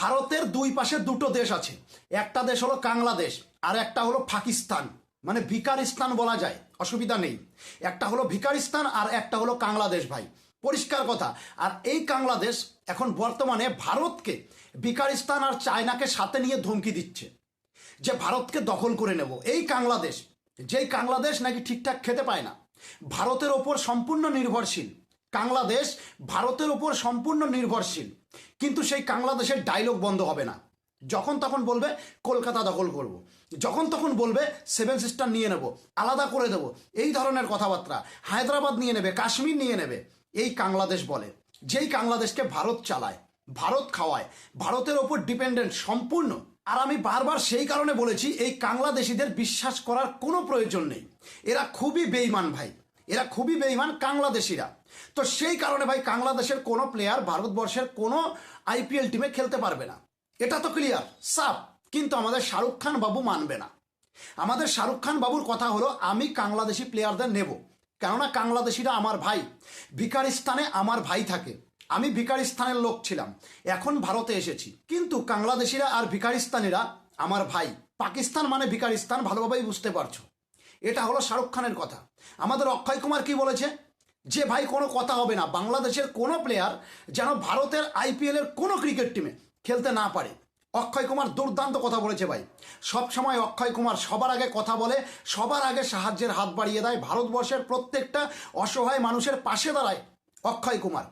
ভারতের দুই পাশে দুটো দেশ আছে, একটা দেশ হলো বাংলাদেশ আর একটা হলো পাকিস্তান, মানে ভিকারিস্তান বলা যায়, অসুবিধা নেই। একটা হলো ভিকারিস্তান আর একটা হলো বাংলাদেশ ভাই, পরিষ্কার কথা। আর এই বাংলাদেশ এখন বর্তমানে ভারতকে ভিকারিস্তান আর চায়নাকে সাথে নিয়ে ধমকি দিচ্ছে যে ভারতকে দখল করে নেব। এই বাংলাদেশ, যেই বাংলাদেশ নাকি ঠিকঠাক খেতে পায় না, ভারতের ওপর সম্পূর্ণ নির্ভরশীল, বাংলাদেশ ভারতের ওপর সম্পূর্ণ নির্ভরশীল, কিন্তু সেই বাংলাদেশের ডায়লগ বন্ধ হবে না। যখন তখন বলবে কলকাতা দখল করব, যখন তখন বলবে সেভেন সিস্টার নিয়ে নেব, আলাদা করে দেব, এই ধরনের কথাবার্তা, হায়দ্রাবাদ নিয়ে নেবে, কাশ্মীর নিয়ে নেবে, এই বাংলাদেশ বলে। যেই বাংলাদেশকে ভারত চালায়, ভারত খাওয়ায়, ভারতের ওপর ডিপেন্ডেন্ট সম্পূর্ণ। আর আমি বারবার সেই কারণে বলেছি এই বাংলাদেশিদের বিশ্বাস করার কোনো প্রয়োজন নেই, এরা খুবই বেইমান ভাই, এরা খুবই বেইমান বাংলাদেশিরা। তো সেই কারণে ভাই বাংলাদেশের কোনো প্লেয়ার ভারতবর্ষের কোনো আইপিএল টিমে খেলতে পারবে না, এটা তো ক্লিয়ার সাফ। কিন্তু আমাদের শাহরুখ খান বাবু মানবে না। আমাদের শাহরুখ খান বাবুর কথা হলো আমি বাংলাদেশি প্লেয়ারদের নেব, কেননা বাংলাদেশিরা আমার ভাই, ভিকারিস্তানে আমার ভাই থাকে, আমি ভিকারিস্তানের লোক ছিলাম, এখন ভারতে এসেছি, কিন্তু বাংলাদেশিরা আর ভিকারিস্তানিরা আমার ভাই। পাকিস্তান মানে ভিকারিস্তান, ভালোভাবেই বুঝতে পারছো। এটা হলো শাহরুখ খানের কথা। আমাদের অক্ষয় কুমার কি বলেছে, যে ভাই কোনো কথা হবে না, বাংলাদেশের কোনো প্লেয়ার যেন ভারতের আইপিএলের কোনো ক্রিকেট টিমে খেলতে না পারে। অক্ষয় কুমার দুর্দান্ত কথা বলেছে ভাই। সব সময় অক্ষয় কুমার সবার আগে কথা বলে, সবার আগে সাহায্যের হাত বাড়িয়ে দেয়, ভারতবর্ষের প্রত্যেকটা অসহায় মানুষের পাশে দাঁড়ায় অক্ষয় কুমার।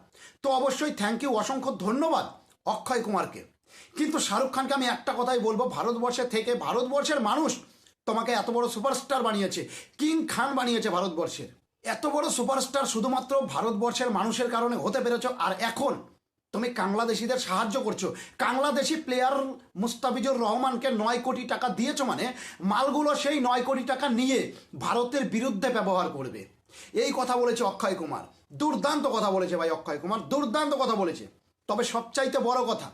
তো অবশ্যই থ্যাংক ইউ, অসংখ্য ধন্যবাদ অক্ষয় কুমারকে। কিন্তু শাহরুখ খানকে আমি একটা কথাই বলবো, ভারতবর্ষে থেকে ভারতবর্ষের মানুষ তোমাকে এত বড় সুপারস্টার বানিয়েছে, কিং খান বানিয়েছে ভারতবর্ষের। এত বড় সুপারস্টার শুধুমাত্র ভারতবর্ষের মানুষের কারণে হতে পেরেছ, আর এখন তুমি বাংলাদেশিদের সাহায্য করছো। বাংলাদেশি প্লেয়ার মুস্তাফিজুর রহমানকে 9 কোটি টাকা দিয়েছো, মানে মালগুলো সেই 9 কোটি টাকা নিয়ে ভারতের বিরুদ্ধে ব্যবহার করবে, এই কথা বলেছে অক্ষয় কুমার। দুর্দান্ত কথা বলেছে ভাই অক্ষয় কুমার, দুর্দান্ত কথা বলেছে। তবে সবচাইতে বড় কথা,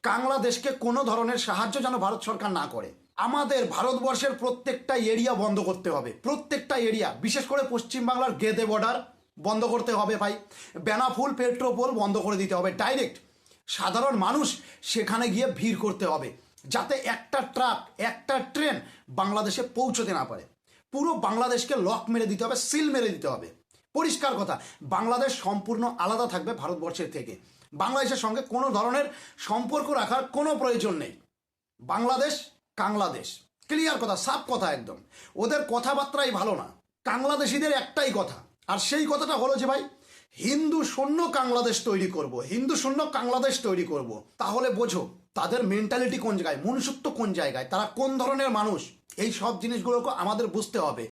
বাংলাদেশকে কোনো ধরনের সাহায্য যেন ভারত সরকার না করে। আমাদের ভারতবর্ষের প্রত্যেকটা এরিয়া বন্ধ করতে হবে, প্রত্যেকটা এরিয়া, বিশেষ করে পশ্চিমবাংলার গেদে বর্ডার বন্ধ করতে হবে ভাই, বেনাফুল পেট্রোপোল বন্ধ করে দিতে হবে ডাইরেক্ট। সাধারণ মানুষ সেখানে গিয়ে ভিড় করতে হবে, যাতে একটা ট্রাক একটা ট্রেন বাংলাদেশে পৌঁছতে না পারে। পুরো বাংলাদেশকে লক মেরে দিতে হবে, সিল মেরে দিতে হবে। পরিষ্কার কথা, বাংলাদেশ সম্পূর্ণ আলাদা থাকবে ভারতবর্ষের থেকে, বাংলাদেশের সঙ্গে কোনো ধরনের সম্পর্ক রাখার কোনো প্রয়োজন নেই। বাংলাদেশ বাংলাদেশ, ক্লিয়ার কথা, সাফ কথা একদম। ওদের কথাবার্তাই ভালো না, বাংলাদেশিদের একটাই কথা, আর সেই কথাটা হলো যে ভাই হিন্দু শূন্য বাংলাদেশ তৈরি করব, হিন্দু শূন্য বাংলাদেশ তৈরি করব। তাহলে বোঝো তাদের মেন্টালিটি কোন জায়গায়, মনুষ্যত্ব কোন জায়গায়, তারা কোন ধরনের মানুষ, এই সব জিনিসগুলোকে আমাদের বুঝতে হবে।